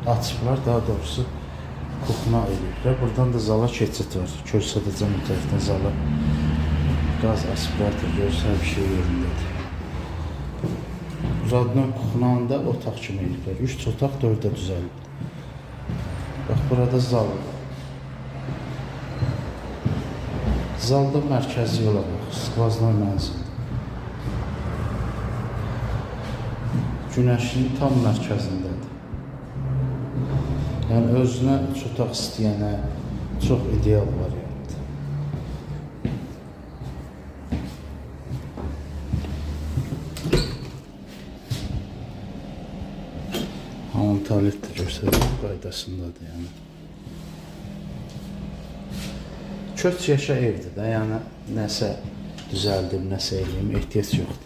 açıblar, daha doğrusu kuxna eləyiblər. Buradan da zala keçid var. Köksədəcəm bu tərəfdən zala. Qaz aspirator görsə bir şey yerindədir. Radyon kuxnağında otaq kimi eləyiblər. 3 otaq 4-ə düzəlib. Bax, burada zal var. Zalda mərkəzi yola bax, skvaznoy mənzil. Günəşin tam mərkəzindədir. Yəni özünə 3 otaq istəyənə çox ideal variantdır. Hamam tualet də göstərir, qaydasındadır yəni. Köç yaşa evdir də, yəni nəsə düzəldim, nəsə eləyim, ehtiyac yoxdur.